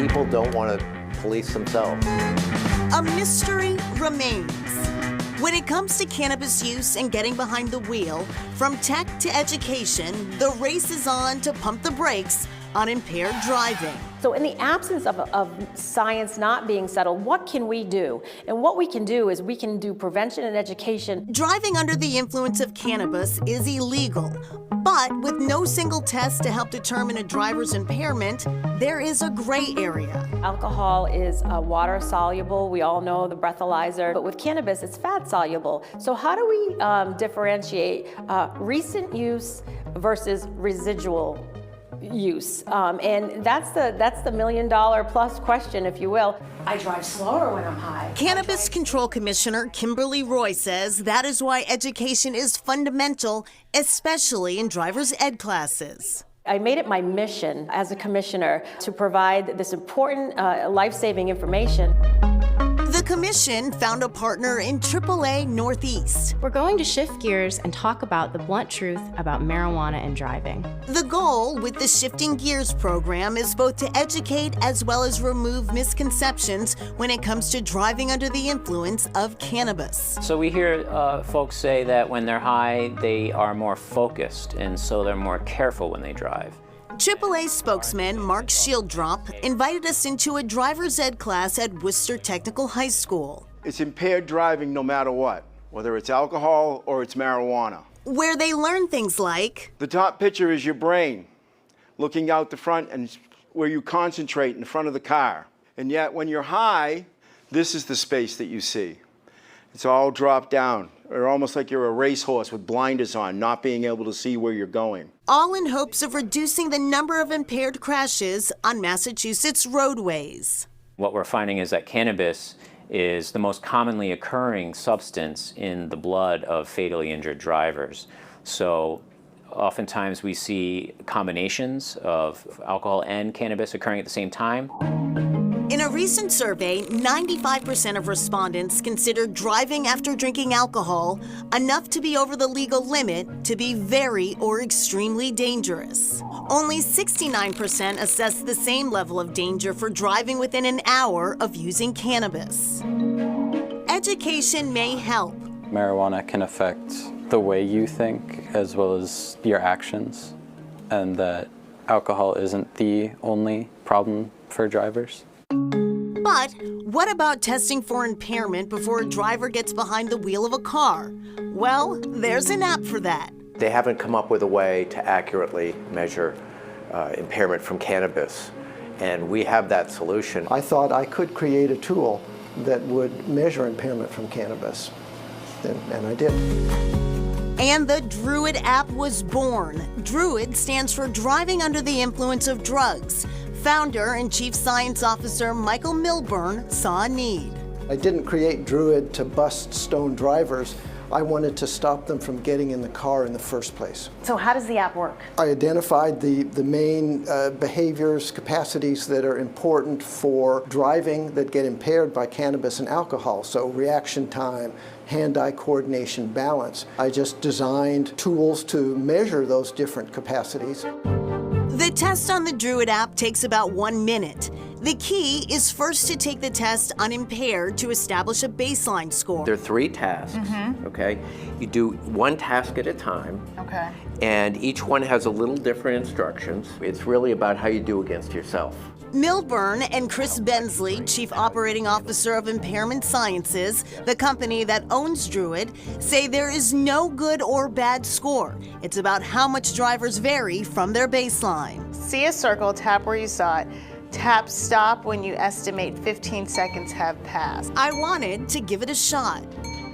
people don't want to police themselves. A mystery remains. When it comes to cannabis use and getting behind the wheel, from tech to education, the race is on to pump the brakes on impaired driving. So in the absence of science not being settled, what can we do? And what we can do is we can do prevention and education. Driving under the influence of cannabis is illegal, but with no single test to help determine a driver's impairment, there is a gray area. Alcohol is water soluble. We all know the breathalyzer, but with cannabis, it's fat soluble. So how do we differentiate recent use versus residual use? And that's the $1 million plus question, if you will. I drive slower when I'm high. Cannabis Control Commissioner Kimberly Roy says that is why education is fundamental, especially in driver's ed classes. I made it my mission as a commissioner to provide this important life-saving information. The commission found a partner in AAA Northeast. We're going to shift gears and talk about the blunt truth about marijuana and driving. The goal with the Shifting Gears program is both to educate as well as remove misconceptions when it comes to driving under the influence of cannabis. So we hear folks say that when they're high, they are more focused, and so they're more careful when they drive. AAA spokesman Mark Shieldrop invited us into a driver's ed class at Worcester Technical High School. It's impaired driving no matter what, whether it's alcohol or it's marijuana. Where they learn things like, the top picture is your brain looking out the front and where you concentrate in the front of the car. And yet when you're high, this is the space that you see. It's all dropped down, or almost like you're a racehorse with blinders on, not being able to see where you're going. All in hopes of reducing the number of impaired crashes on Massachusetts roadways. What we're finding is that cannabis is the most commonly occurring substance in the blood of fatally injured drivers. So oftentimes we see combinations of alcohol and cannabis occurring at the same time. In a recent survey, 95% of respondents considered driving after drinking alcohol enough to be over the legal limit to be very or extremely dangerous. Only 69% assessed the same level of danger for driving within an hour of using cannabis. Education may help. Marijuana can affect the way you think as well as your actions, and that alcohol isn't the only problem for drivers. But what about testing for impairment before a driver gets behind the wheel of a car? Well, there's an app for that. They haven't come up with a way to accurately measure impairment from cannabis, and we have that solution. I thought I could create a tool that would measure impairment from cannabis, and I did. And the Druid app was born. Druid stands for Driving Under the Influence of Drugs. Founder and Chief Science Officer Michael Milburn saw a need. I didn't create Druid to bust stone drivers. I wanted to stop them from getting in the car in the first place. So how does the app work? I identified the main behaviors, capacities that are important for driving that get impaired by cannabis and alcohol. So reaction time, hand-eye coordination, balance. I just designed tools to measure those different capacities. The test on the Druid app takes about 1 minute. The key is first to take the test unimpaired to establish a baseline score. There are 3 tasks, okay? You do one task at a time, Okay. and each one has a little different instructions. It's really about how you do against yourself. Milburn and Chris Bensley, Chief Operating Officer of Impairment Sciences, the company that owns Druid, say there is no good or bad score. It's about how much drivers vary from their baseline. See a circle, tap where you saw it. Tap stop when you estimate 15 seconds have passed. I wanted to give it a shot.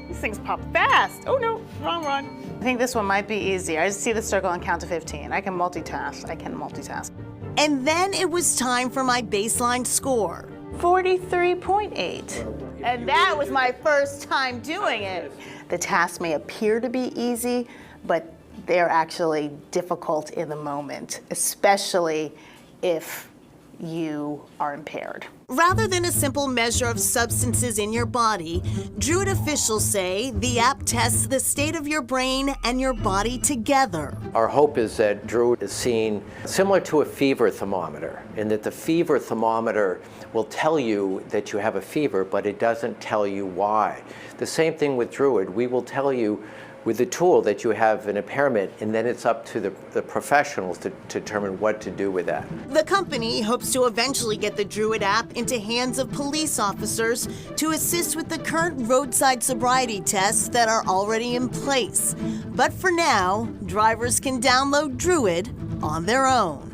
These things pop fast. Oh no, wrong one. I think this one might be easier. I just see the circle and count to 15. I can multitask. And then it was time for my baseline score. 43.8. And that was my first time doing it. The tasks may appear to be easy, but they're actually difficult in the moment, especially if you are impaired. Rather than a simple measure of substances in your body, Druid officials say the app tests the state of your brain and your body together. Our hope is that Druid is seen similar to a fever thermometer, in that the fever thermometer will tell you that you have a fever, but it doesn't tell you why. The same thing with Druid. We will tell you with the tool that you have an impairment, and then it's up to the professionals to determine what to do with that. The company hopes to eventually get the Druid app into hands of police officers to assist with the current roadside sobriety tests that are already in place. But for now, drivers can download Druid on their own.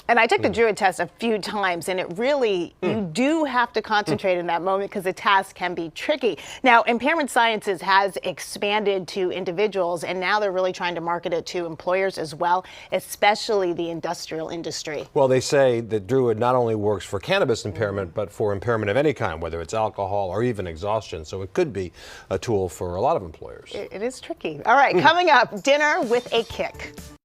And I took the Druid test a few times, and it really, you do have to concentrate in that moment because the task can be tricky. Now, Impairment Sciences has expanded to individuals, and now they're really trying to market it to employers as well, especially the industrial industry. Well, they say that Druid not only works for cannabis impairment, but for impairment of any kind, whether it's alcohol or even exhaustion. So it could be a tool for a lot of employers. It is tricky. All right, coming up, dinner with a kick.